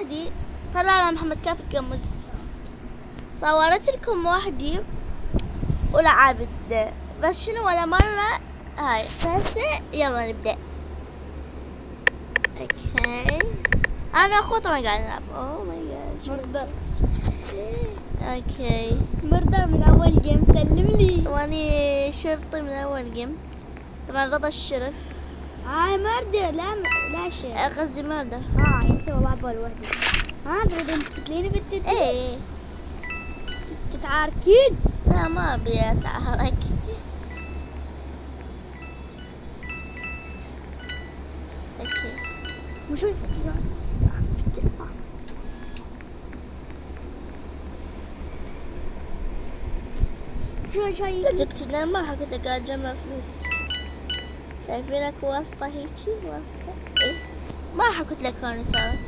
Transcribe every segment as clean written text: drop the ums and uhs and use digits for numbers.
وحدي صلى على محمد كافي كمل. صورت لكم وحدي ولا عابد بس شنو ولا مرة هاي بس يلا نبدأ. اوكي انا اخوته ما قاعد نلعب. اوه ماي جاد مرضى اوكي مرضى من اول جيم سلم لي. واني شرطي من اول جيم طبعا رضا الشرف. هاي مرضى لا شيء قصدي مردر. انت والله اول وحده. تريد انت تقتليني بالتدريس؟ ايه تتعاركين؟ لا ما ابي اتعارك. اوكي وشو الفكرة؟ شو شايف؟ لا تقتلنا ما كنت قاعد اجمع فلوس. شايفينك واسطة هيجي واسطة. ايه ما حكت لك انا ترى.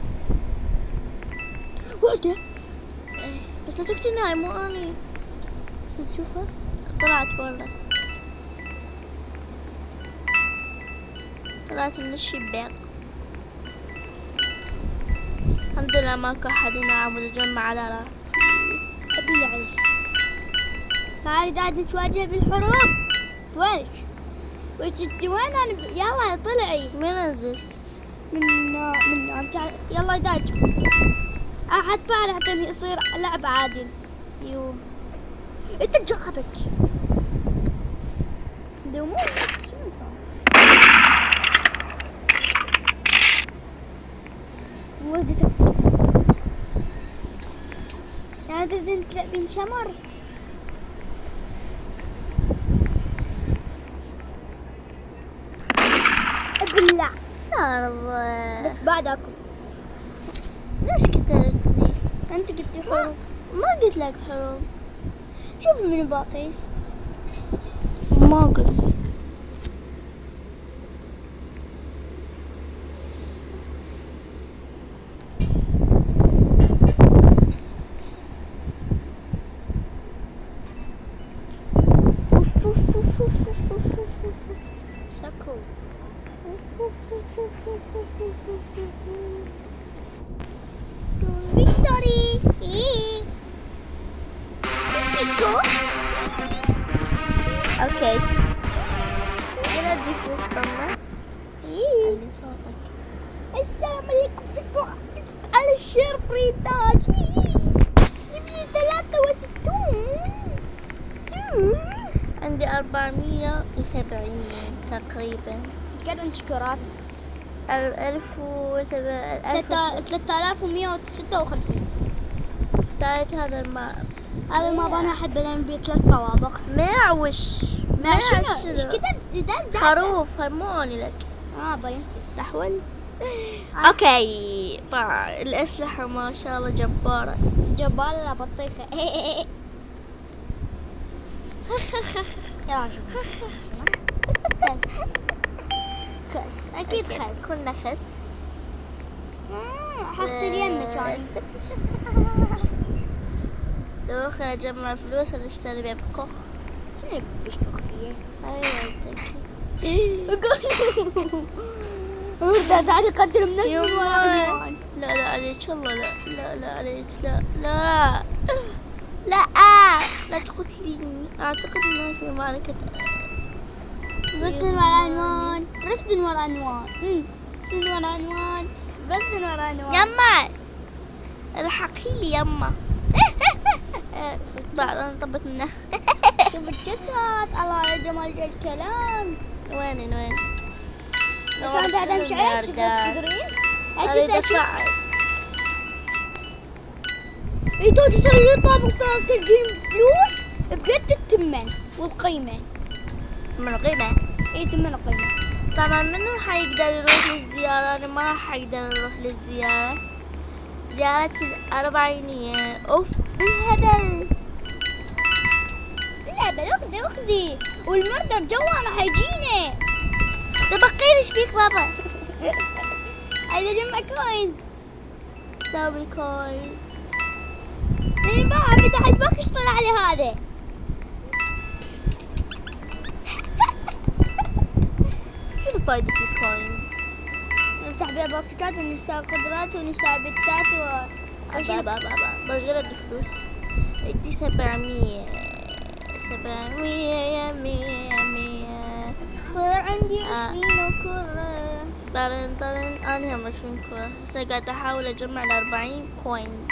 وحدة ايه بس لا تقتلني هاي مو اني. بس تشوفها طلعت برا. طلعت من الشباك. الحمد لله ماكو احد هنا عم يجمع على راسي. ابي يعيش. صار قاعد نتواجه بالحروب. وش انت وين انا يلا طلعي. مين نزل؟ من انت يلا داج. احد فعل حتى يصير لعب عادل. يو انت جابك دومو شنو صار؟ ودتك يا انت تلعبين شمر. ابلع يا رب بس بعد اكل. ليش قتلتني؟ انت قلتي حروب. ما قلت لك حروب. شوف من باقي. ما قلت لك. شكو فيكتوري. ايه اوكي يلا ادي فلوس طمع. ايه علي صوتك. السلام عليكم فزت على الشريطات. يبني 63 عندي 470 تقريبا. قد عندي شكرات 3156. 3156. اختارت هذا الماء. هذا ما انا احب لان بيه 3 طوابق. معوش شنو ايش كذا خروف هرموني لك. بينتي تحول. اوكي الاسلحة ما شاء الله جبارة. جبالة بطيخة. يلا شوف خس اكيد خس. كلنا خس. حط اليمة كان. دوخ اجمع فلوس اشتري بيب كوخ. شنو بيشكوكية؟ ايوه تعالي قدر من نفس لا لا عليك الله لا عليك لا لا تقتليني. اعتقد انها في معركة. رسم والعنوان رسم والعنوان رسم والعنوان رسم والعنوان. يما الحقي لي يما. بعد انا طبت منه. شوف الجثث الله على جمال الكلام. وين بس انت هذا مش عيب تدرين اريد افعل. توتي ترى طابق صار تلقين فلوس بقد الثمن والقيمة. من القيمة. ثمن القيمة. طبعا منو حيقدر يروح للزيارة؟ انا ما حقدر اروح للزيارة. زيارة الأربعينية. اوف بالهبل اخذي والمردر جوا راح يجينا. تبقيلي ايش بيك بابا؟ عايز اجمع كوينز. سوي كوينز. لين بقى عمي تحت باكش طلع لي هذا. شنو فايدة الكوينز؟ نفتح بيها باكيتات ونشتري قدرات ونشتري بتات بابا مش غير ادي فلوس. ادي 700 يا 100 صار عندي 20 كرة. طالعين انا هم 20 كرة. هسه قاعد احاول اجمع 40 كوين.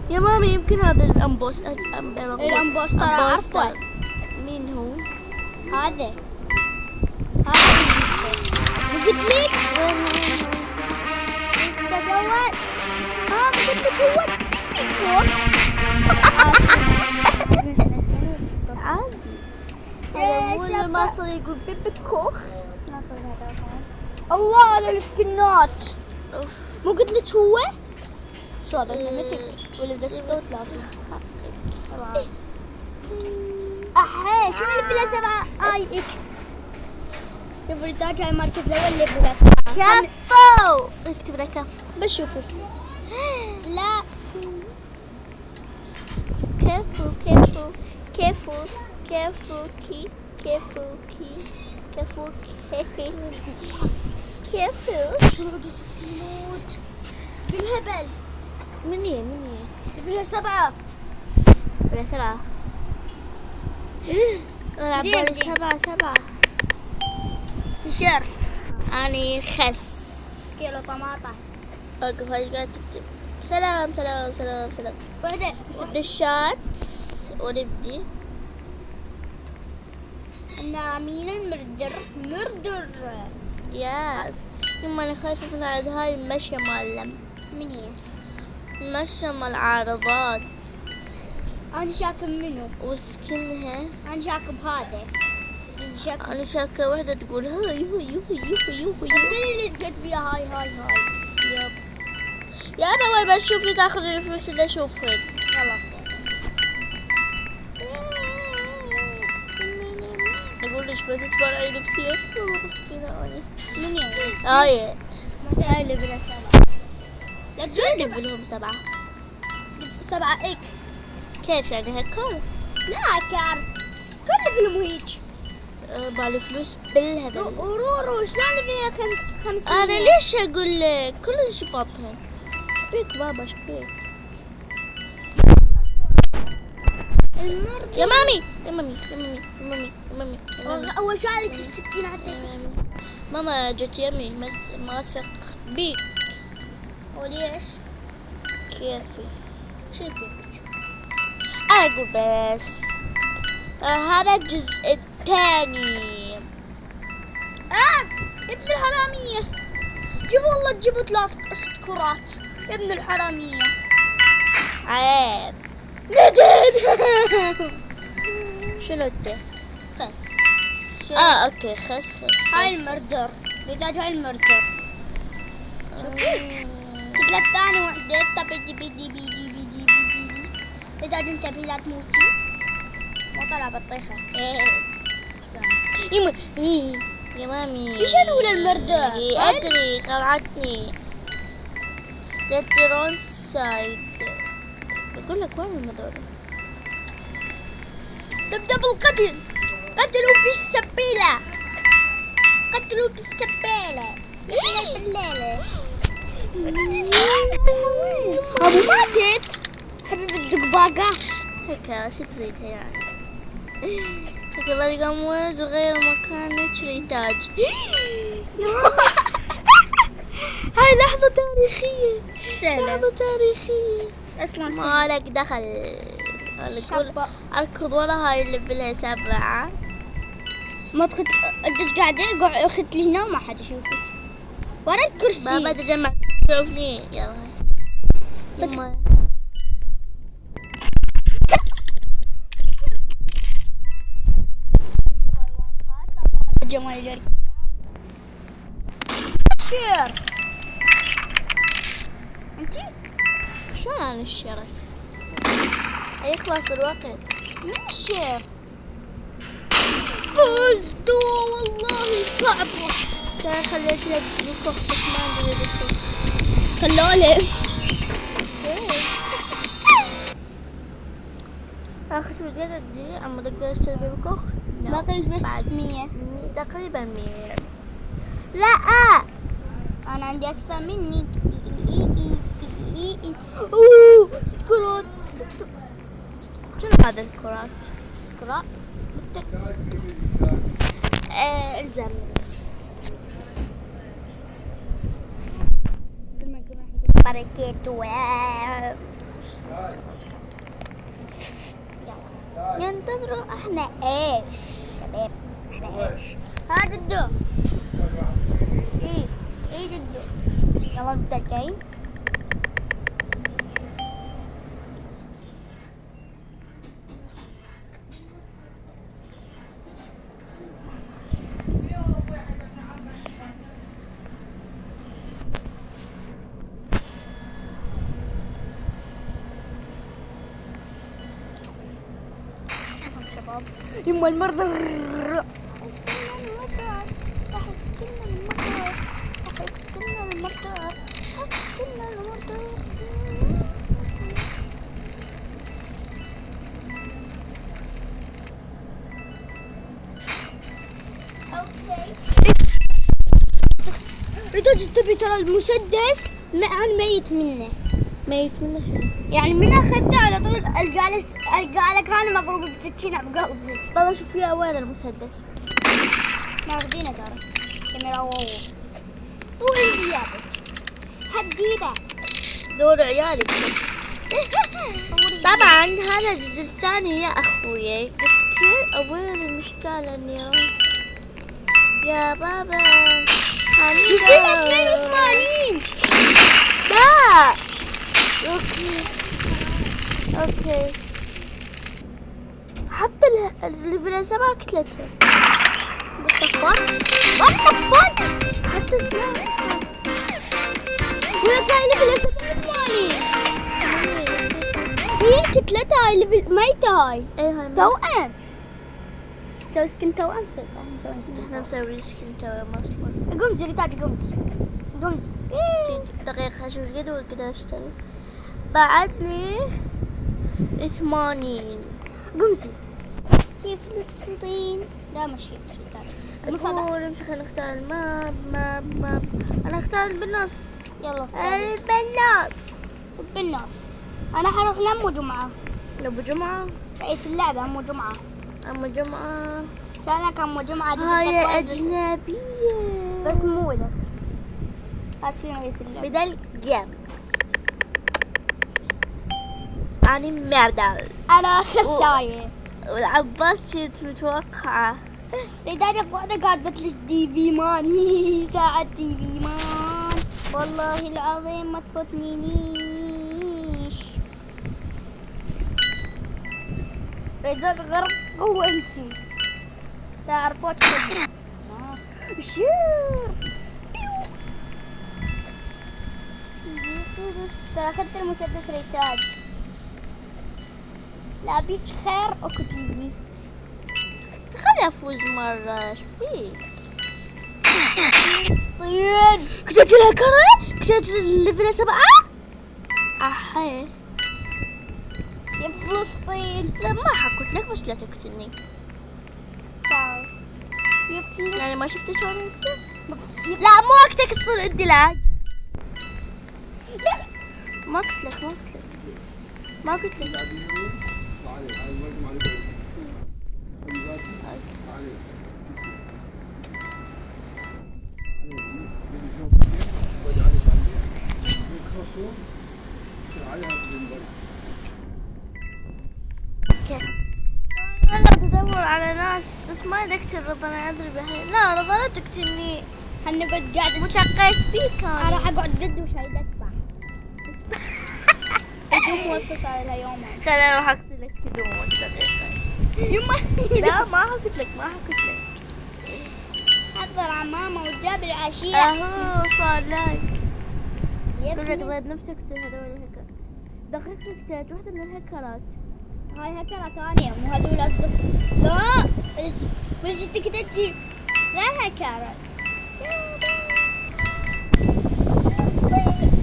يا مامي يمكن هذا الامبوستر عارفه مين هو؟ هذا قلت لك تدور. قلت لك هو عادي. هذا مو المصري يقول بيبي كوخ. الله على السكنات. مو قلت لك هو شو هذا نمتك ولا بدك 36 احي شنو اللي بلا 7 اي اكس؟ شوفوا التاج هاي المركز الاول اللي بلا 7 كفو. اكتب لك كفو. بشوفوا لا شنو سكنات بالهبل. من هي بلا 7 ولا 7 ألعب دين. بالي 7 تيشيرت أني خس. كيلو طماطم وقف هاي قاعد تكتب سلام. بعدين دشات ونبدي. النعمين المردر ياس. يما أنا خايفة من عاد هاي المشي مال من هي؟ المشي مال العارضات أنا شاكب منه. وسكنها. أنا شاكب هذا. بس شاكب أنا شاكة وحدة تقول هاي اللي تقعد فيها هاي ياب يا أبا وين بتشوفي تاخذ الفلوس اللي أشوفهن. يلا نقول ليش ما تتبرعي لبسي. والله مسكينة أنا. من هي؟ هاي هاي اللي بلا 7. لا تجرب لهم 7 اكس. كيف يعني هيك؟ لا كار كل فيلم هيك. بعلي فلوس بالهبل. ورورو شلون فيها 500؟ أنا ليش أقول لك كل شفاطهن. شبيك بابا شبيك المرة يا مامي. هو شالك السكينة عندك. ماما جت يمي ما أثق بيك. وليش؟ كيفي شو كيفك؟ أنا أقول بس ترى هذا الجزء الثاني. ابن الحرامية جيب والله تجيبوا 3 كرات يا ابن الحرامية. عيب. شنو انت؟ خس اوكي خس هاي المردر بداج هاي المردر. قلت لك ثاني وحدة بدي بداج انتبهي لا تموتي. وطلع بطيخة يا مامي ايش اقول المردر؟ ادري خلعتني. للتيرون سايد. اقول لك وين المدور. نبدأ بالقتل. قتلوا بالسبيلة بالليلة. أبو ماتت حبيب الدقباقة. هيك شو تريدها يعني. هيك الله يقموز وغير مكانك ريتاج. هاي لحظة تاريخية. لحظة تاريخية اصلا مالك دخل. أقول أركض ورا هاي اللي بلها 7. ما تخت انت قاعدة اخذت لي هنا وما حد يشوفك ورا الكرسي. بابا تجمع شوفني يلا. يما جمال جري شير. انتي شلون أنا الشرف يخلص الوقت. من الشير فزتوا والله صعبة. كان خليت لك بكوخ بس ما أدري بس. خلوله آخر شو جد دي عم أقدر أشتري بكوخ. باقي بس 100 تقريبا 100. لا انا عندي اكثر منك. اوه 6 كرات. شنو هذا الكرات؟ كرات الزم. بركيتو. ينتظروا احنا ايش شباب؟ احنا ايش؟ هذا الدو. ايه جدو. يلا نبدا الجيم. شباب يما المرضى. ريتو تبي ترى المسدس انا ميت منه. ميت منه شنو؟ يعني من اخذته على طول القاله كان مضروب بسكينه بقلبي. والله شوف يا وين المسدس؟ ماخذينه ترى كاميرا. واو طول زياده هديبه دور عيالك. طبعا هذا الجزء الثاني يا اخويا. قلت وين المشتعل يا بابا جزء 82. لا اوكي حتى الليفل 7 كتلتها. وات حتى سلاح. ولك هاي ليفل 87. هي كتلتها هاي ليفل ميتة هاي. ايه هاي توأم. سوي سكن توأم. احنا مسوي سكن توأم اصلا. قمزي ريتاج قمزي. دقيقة اشوف قد اشتري. بعد لي 80. قمزي في فلسطين. لا مشيت نقول امشي. خلينا نختار الماب. انا اختار بالنص. يلا بالنص. انا حروح لمو جمعة. ابو جمعة. اي في اللعبة امو جمعة. شانك امو جمعة. هاي اجنبية بس مو لك. اسفين رئيس اللعبة. بدل جيم. اني مردل. انا خساية. والعباس كنت متوقعة. لذلك واحدة قاعد بتلش دي في مان. ساعة دي في مان والله العظيم ما تفوتنيش. رضا الغرب هو انتي تعرفوش كده. شير ترى اخذت المسدس ريتاج. لا بيش خير اكتبيني. خلي افوز مرة. شبيك فلسطين. كتبت لها كرة. كتبت الليفل 7. احي يا فلسطين. لا ما حكت لك بس لا تقتلني. صار يا فلسطين. يعني ما شفتي شلون هسه؟ لا مو وقتك تصير عندي لاج. لا ما قلت لك. اوكي انا بدور على ناس بس ما اقتل رضا. انا ادري بحين. لا رضا لا تقتلني. هنقعد قاعدة متقيت بيك انا انا. راح اقعد جد وشايد اسبح. هدوم وصفة صار لها يومين. خليني اروح اغسل لك هدومك دقيقة. يما لا ما حكيت لك. حضر على ماما وجاب العشية. اهو صار لك. يا قلت ابني لك نفسك تقتل هذول الهكر. دقيقة قتلت واحدة من الهكرات. هاي هكرة ثانية مو هذول أصدق. لا بس انت كتبتي غير هكرة.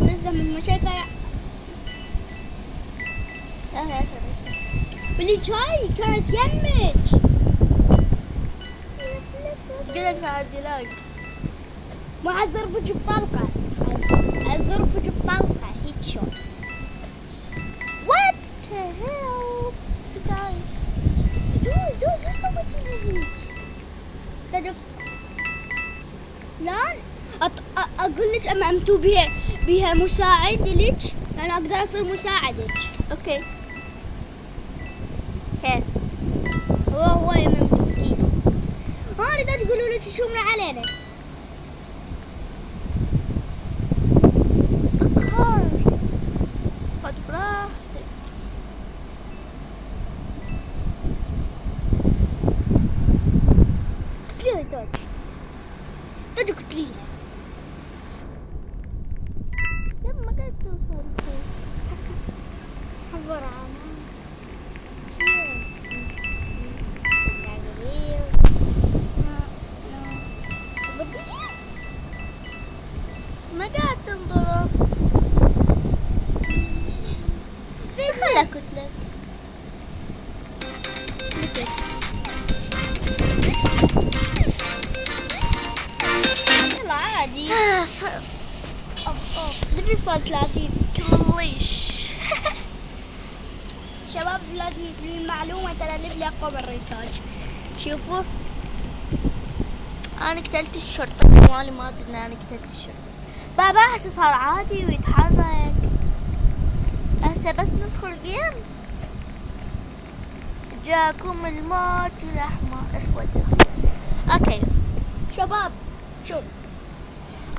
لسه من مشاكل. واللي شاي كانت يمك. قلت عادي لاج. مع الزربج بطلقة. الزربج بطلقة هيت شوت. What the hell? تعال. دود ايش سويتي لي؟ تدق. لا اقول لك اما امتو بها مساعد لك، انا اقدر اصير مساعدك. اوكي. كيف؟ هو يمتو اكيد. ها اذا تقولوا لك شو علينا. أقهر. خد براحتك. قتليها دود. دود قتليها. يلا ما قاعد توصل. حضر عنا. ما قاعد تنضرب. خلها كتلك. يلا عادي. نبي صار 30 كلش. شباب لازم المعلومة ترى اللي أقوى بالريتاج. شوفوا انا قتلت الشرطة مالي، ما ادري انا قتلت الشرطة. بابا هسه صار عادي ويتحرك. هسه بس ندخل جيم جاكم الموت الاحمر اسود. اوكي شباب شوف.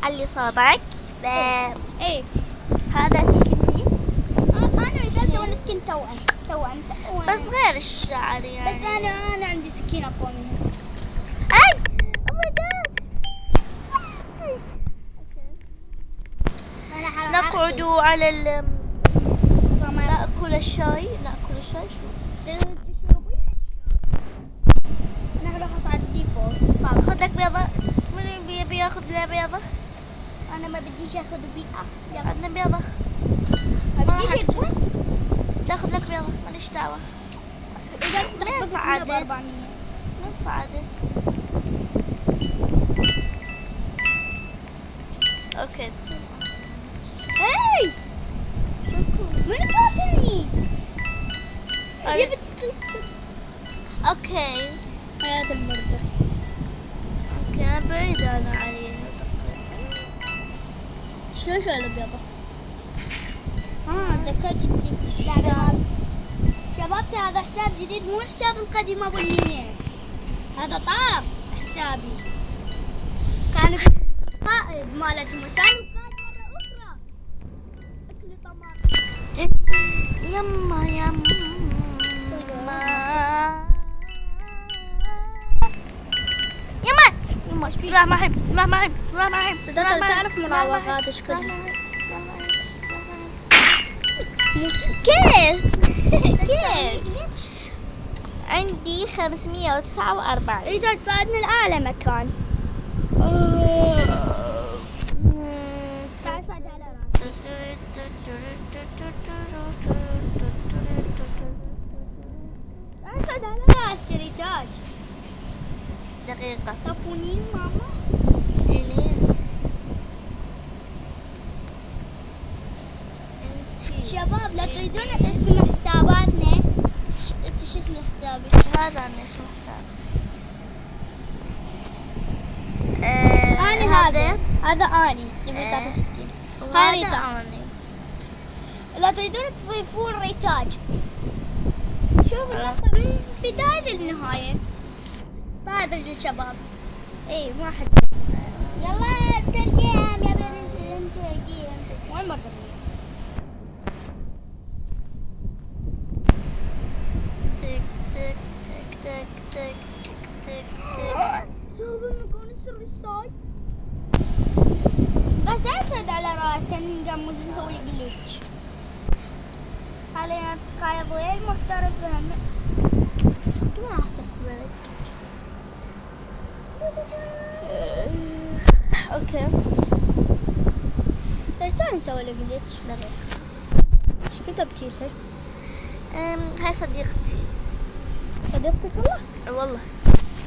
علي صوتك. ايه هذا سكني انا اذا سوينا سكين توأم بس غير الشعر يعني. بس انا عندي سكين اقوى منها. اي او ماي جاد. انا نقعد على كمان ناكل الشاي. ناكل الشاي شو؟ تشربين نحن نخلص على التيفو. خذ لك بيضة. من بياخذ له بيضة؟ انا ما بديش اخذ بيئة. يلا عندنا بيضة. ما بديش اخذ. تاخذ لك بيضة ماليش دعوة. اذا فتحت بس صعدت. 400. من صعدت؟ اوكي. هاي شكرا. من قاتلني؟ اوكي. حياة المردة. اوكي انا بعيد انا عليه. شو البيضة؟ ذكرت التيك. شباب هذا حساب جديد مو حساب القديم ابو النية. هذا طار حسابي. كان قائد مالتهم وسام قائد مرة أخرى. أكل طماط. يما يما يما بسم الله الرحمن الرحيم. بسم الله الرحمن الرحيم. بسم الله الرحمن الرحيم. تعرف مراوغات ايش كلها؟ كيف؟ كيف؟ عندي 549. إذا صعدنا الأعلى مكان. تعال صعد على راسي. تعال صعد على راسي ريتاج. دقيقة. طبونين ماما. إلين. شباب لا تريدون اسم حساباتنا. انت شو اسم حسابك؟ هذا أنا اسمه حساب. أنا هذا أني اللي 63. هاي هذا ريتاج. أنا. لا تريدون تضيفون ريتاج. شوفوا النقطة من البداية للنهاية. بعد رجل الشباب. اي ما حد. يلا ترجيهم يا بنت انت وين مرة تك تك تك تك تك تك تك. شوفوا نكون السرستاي. بس لا تصعد على راسي نقمز نسوي جليتش. حاليا قايض غير محترف فهم. ما راح تقبلك. اوكي. ليش تعال نسوي له جليتش؟ ايش كتبتي لها؟ هاي صديقتي. صديقتك والله؟ والله.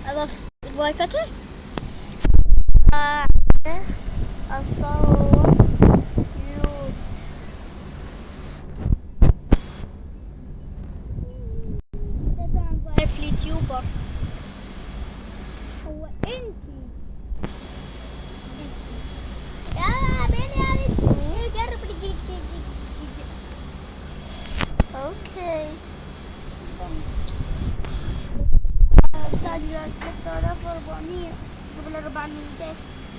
اضفت ضيفتها؟ أصور يوت. طبعا ضايف اليوتيوبر هو انتي. يا بني قرب اوكي. احتاج 3400 قبل 400.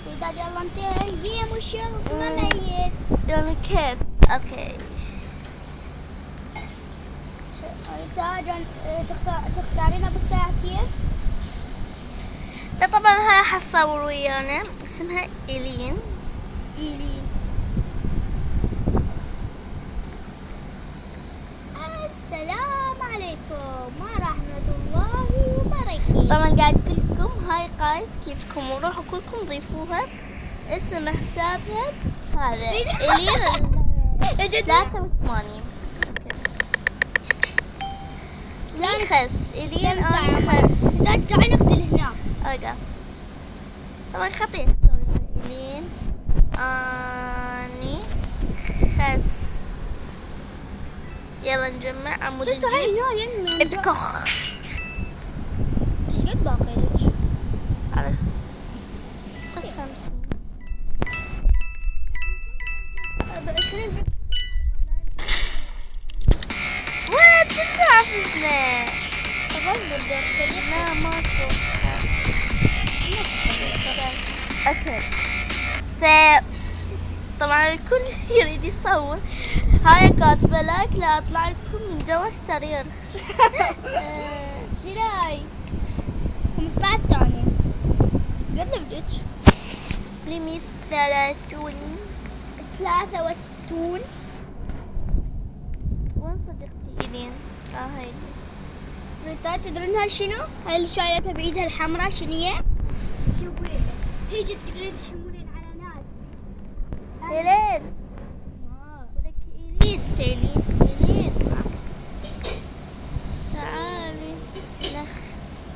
إذا يلا انتهى الجيم والشرف ما ميت. يلا كيف؟ اوكي. يحتاج تختارينها بالساعتين. ده طبعا هاي حتصور ويانا، اسمها إيلين. إيلين. السلام عليكم ورحمة الله وبركاته. طبعا قاعد أقول لكم هاي قايس كيفكم، وروحوا كلكم ضيفوها. اسم حسابها هذا إيلين 83. لا خس إيلين أنا خس. تعالي نقتل هنا. أوكي. طبعا خطير إيلين أني خس. يلا نجمع عمود الجيب. ابكخ. ايش قد باقي لك؟ على بس 50. 20. وات شو تعرفنا؟ لا ماكو. اوكي. طبعا الكل يريد يصور. هاي كاتبة لايك لا اطلع لكم من جوا السرير. شراي 15 ثانية. قد لك؟ بريميس 30. 63. وين صديقتي إيلين؟ هايدي. ريتا تدرين هاي شنو؟ هاي اللي شايلتها بإيدها الحمراء شنو هي؟ شوفي هيجي تقدرين تشمرين على ناس. إيلين. ولك إيلين إيلين. تعالي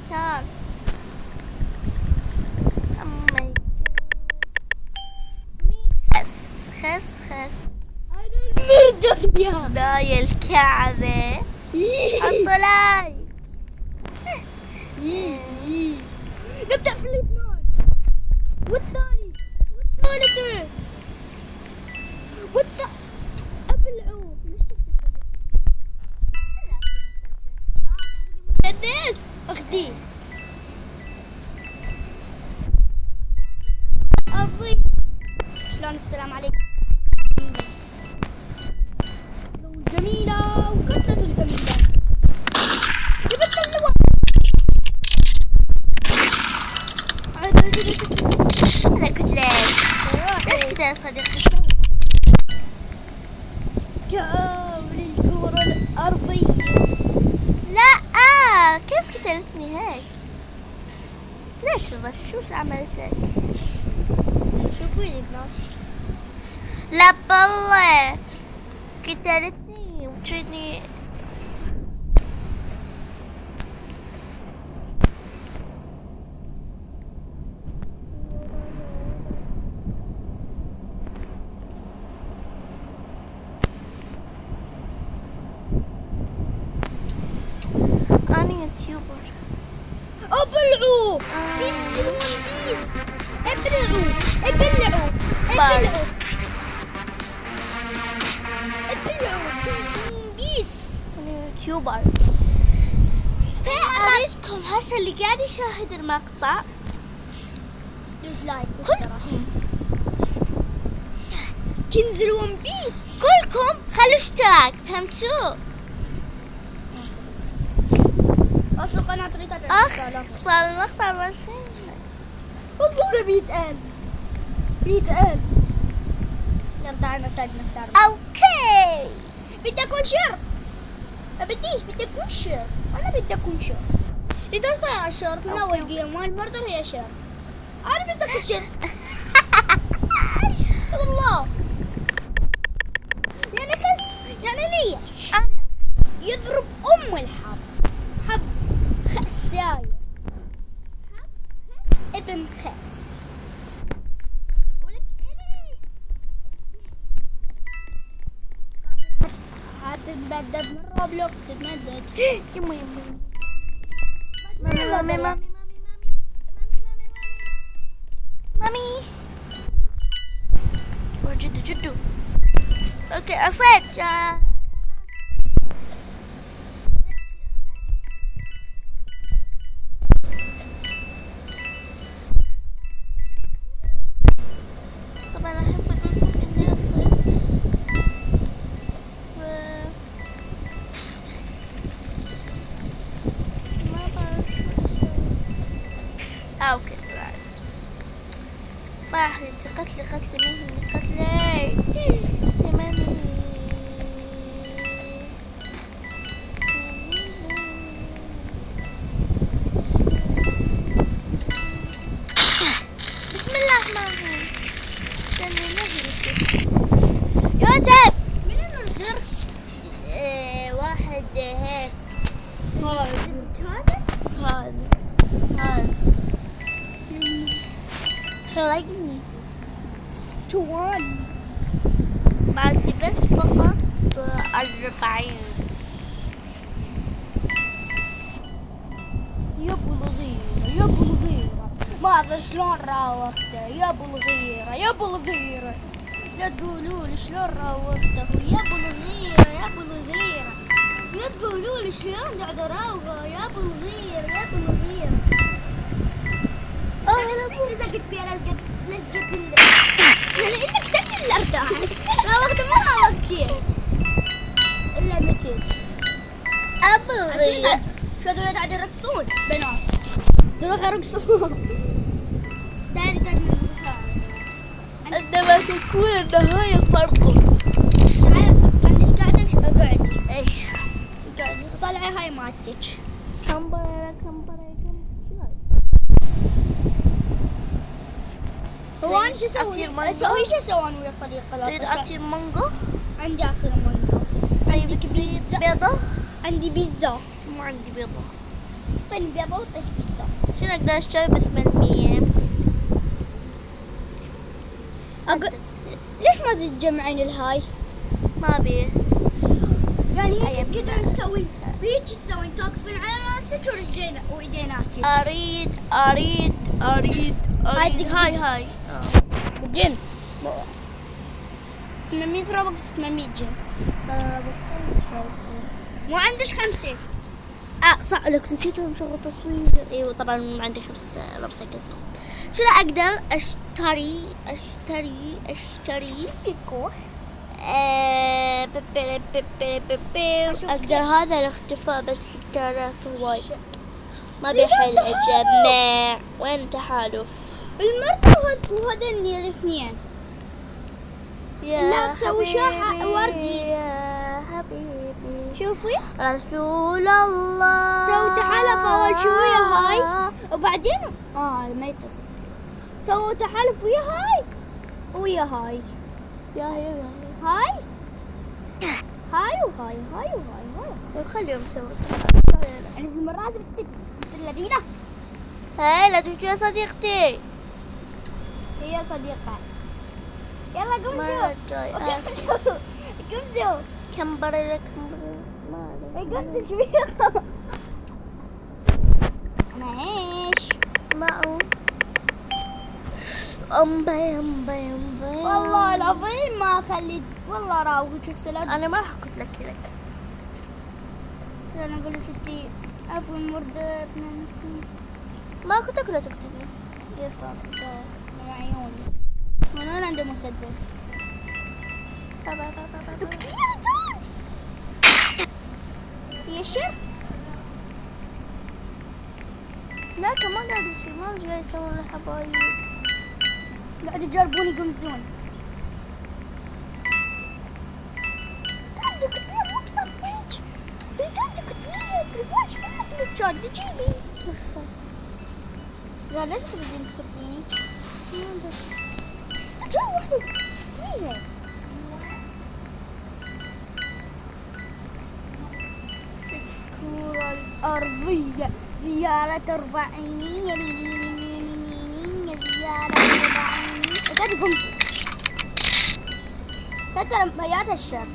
تعال. أمي خس أنا المردة يا داي الكعبة. الطلاي. نبدأ في الاثنين والثاني والثالث ابلعوا. ليش مسدس؟ اخذيه. اضيع. شلون السلام عليكم؟ جميلة وقتلته الجميلة. جبت اللواء. أنا كنت ليش كده يا صديقي؟ كامل الكرة الأرضية. لا كيف قتلتني هيك؟ ليش بس شو عملت لك؟ شوفي لي بلاش. لا بالله قتلتني وتريدني. أنا يوتيوبر. ابلعوا. تنزل ون بيس. ابلعوا. ابلعوا. ابلعوا. تنزل ون بيس. أنا يوتيوبر. أريدكم هسه اللي قاعد يشاهد المقطع دوز لايك كلكم تنزل ون بيس. كلكم خلوا اشتراك، فهمتوا؟ اصل قناة ريتا اخ صار المقطع 20. اصلوا 100,000. 100,000. يلا تعال نحتاج نختار. اوكي بدي اكون شرف. ما بديش، بدي اكون شرف. انا بدي اكون شرف. ريتا صاير شرف من اول جيم وان برضه هي شرف. انا بدي اكون شرف. والله يعني خس يعني ليش يضرب ام الحب. حب خساية. حب خس ابن خس. تتمدد من روبلوكس تتمدد. يما مامي مامي مامي مامي جدو جدو. اوكي عصيت. طبعا احب اقول لكم اني عصيت ما بعرف شو اسوي. اوكي طلعت. ما راح ينسى قتلي مين قتلي يا مامي. بسم الله الرحمن الرحيم. يوسف من المرسل؟ واحد هيك. هذا هذا حرقني. توان بعد بس فقط 40. يا ابو الغيرة ما ادري شلون راوغته. يا ابو الغيرة لا تقولوا لي شلون راوغته. يا ابو الغيرة لا تقولوا لي شلون قاعد اراوغه. يا ابو الغيرة لزقت فيها لزقت يعني انك تاكل الارتاح. راوغته ما راوغتيه الا متيت. أبغي شو هذول قاعد يرقصون بنات. يروحوا يرقصون. تاني نرقص. عندما تكون النهاية فرقص. عندك قاعدة اقعدي. اي قاعدة طلعي هاي مالتك. كمبرة هو انا شو عصير مانجو؟ اسوي؟ شو اسوي انا ويا صديقي؟ تريد عصير مانجو؟ عندي عصير مانجو. عندك بيتزا؟ بيضة؟ عندي بيتزا. ما عندي بيضة. طين بيضة وطيش بيتزا. شنو اقدر اشتري ب 800؟ ليش ما تتجمعين الهاي؟ ما بيه. يعني هيك تقدرين تسوين هيك تسوين توقفين على راسك ورجلين وايديناتك. اريد هاي جيمس 800 روبكس 800 جيمس. مو عندك 50. صح لك نسيت مشغل تصوير. ايوه طبعا ما عندي 5000 سكند. شنو اقدر اشتري فيكو اقدر هذا الاختفاء بس 6000 هواي. ما بيحل اجمع. وين تحالف؟ المرة وهذين الاثنين لا تسوي شاحة وردي. يا حبيبي شوفي رسول الله. سووا تحالف اول شي ويا هاي وبعدين ما يتصل. سووا تحالف ويا هاي ويا هاي. يا هاي وهاي هاي. خليهم يسووا. يعني المرات بنت الذين هاي لا تجي يا صديقتي. هي صديقة. يلا مرة قمزوا جاي قمزوا كمبرة ما قمزوا شوية. معيش معه أمبي والله العظيم ما خليت والله راوغك السلام. أنا ما راح أقول لك انا اقول ستي عفوا مرضى 8 سنين. ما كنت أقول تكتبني. يصف من عيوني هنون عنده مسدس. كثير زود يا شيخ. لا كمان قاعد يصير ما جاي يسوون الحبايب. قاعد يجربون يقمزون. تعدوا كثير مو بصفيج. تعدوا كثير تلفونش كله تلفون تجيبي. لا ليش تبين تقتليني؟ ما أدري. جاء واحدة كثير. الكرة الأرضية زيارة 40 زيارة 40. تاتي قمصي تاتي بيات الشر.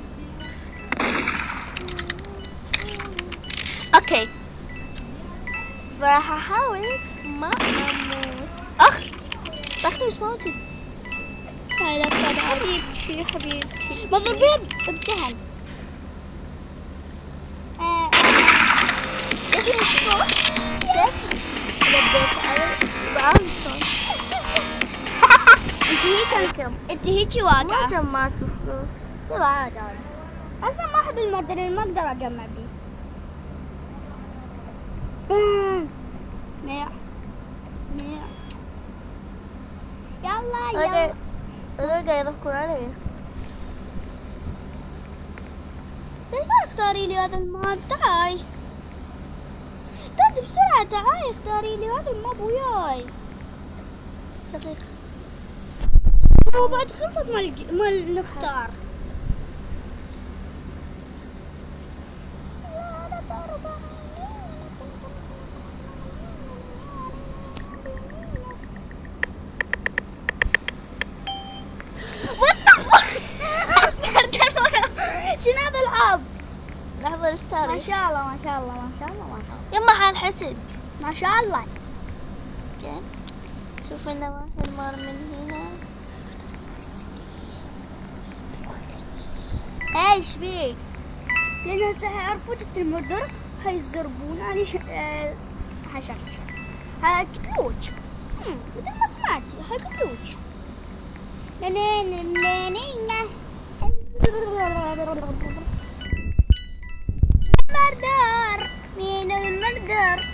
اوكي، راح احاول ما اموت. اخ بختي مش موتت. هاي لا حبيبتي حبيبتي بضرب بسهم. انت هيك ما واقعة. جمعت فلوس. يلا عادي عادي. اصلا ما احب المردر اللي ما اقدر اجمع بيه. ميع ميع. يلا يلا. انا قاعد يضحكون علي. ليش تختاري لي هذا الماب؟ تعاي بسرعة، تعاي اختاري لي هذا الماب وياي. دقيقة. وبعد خلصت مال نختار. شنو هذا العاب؟ لحظة ما للتاريخ. شاء الله ما شاء الله ما شاء الله ما شاء الله يما حنحسد. ما شاء الله. اوكي، شوف لنا واحد مار من هنا. ايش بيك؟ لان هسه حيعرفوا جت المردر حيزربون علي حشاش هاي كتلوج. مثل ما سمعتي هاي كتلوج. المردر مين المردر؟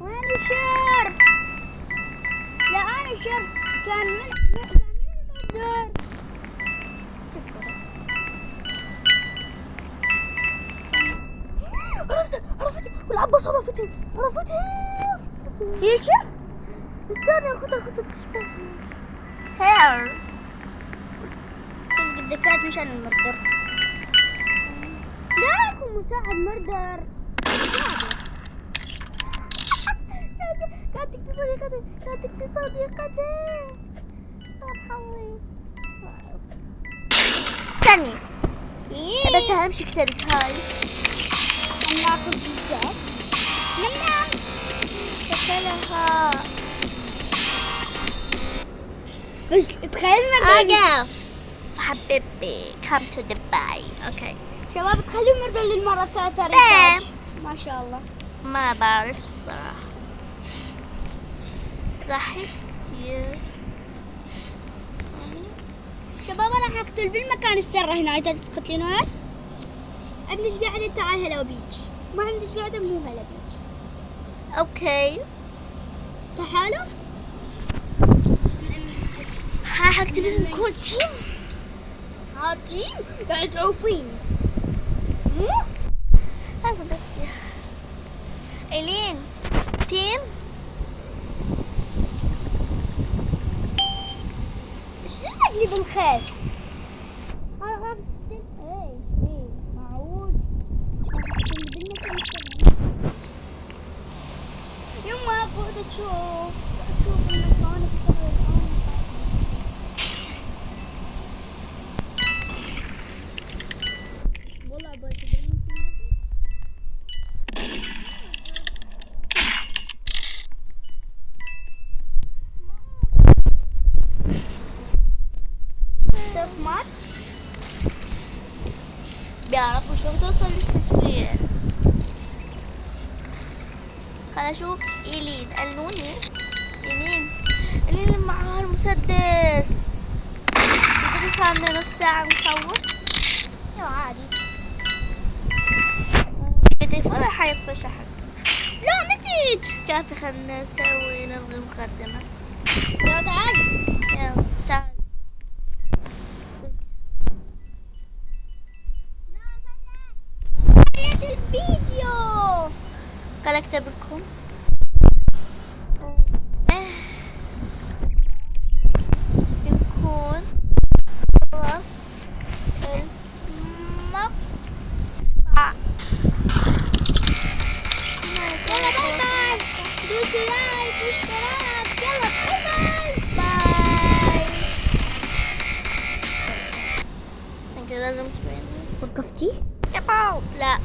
وين الشرب؟ لا أنا الشرب كان من المردر. عرفتي والعباس عرفتي. هي الشرب؟ استني خذها تشبهني. هير صدق الدكات مشان المردر. لا أكون مساعد مردر. كانت تقتصد يا قدي. حوي استني بس اهم شي كتبت هاي. ناخذ الزيت. نعم كتلها. بس تخيل المردر. اقف حبيبي come to Dubai. اوكي شباب تخلوا المردر للمرة الثالثة بام. ريتاج. ما شاء الله. ما بعرف الصراحة. صحتي شباب انا حقتل بالمكان السرة هنا. تقدر تقتلين هاي؟ عندش قاعدة تعال هلا بيج. ما عندش قاعدة مو هلا بيج. اوكي تحالف؟ حكتب لكم تيم. عاطين قاعد تعوفين. مو؟ لا صدقتي إيلين تيم. ايش اللي بالخيس؟ ايه معود. يما قاعدة تشوف المكان الصغير. والله شوف ماتش. بيعرفوا شلون توصل للتسويق. خلنا نشوف إيلين. قالوني إيلين معاها المسدس. تدري صار لنا نص ساعة نصور. يا عادي. التليفون حيطفى شحن. لا متيت. كافي خلنا نسوي نلغي المقدمة. يلا تعال. يلا تعال. الفيديو خل اكتب لكم. يكون راس المقطع تنسوا لايك واشتراك. يلا باي باي. انت لازم تبين. وقفتي؟ لا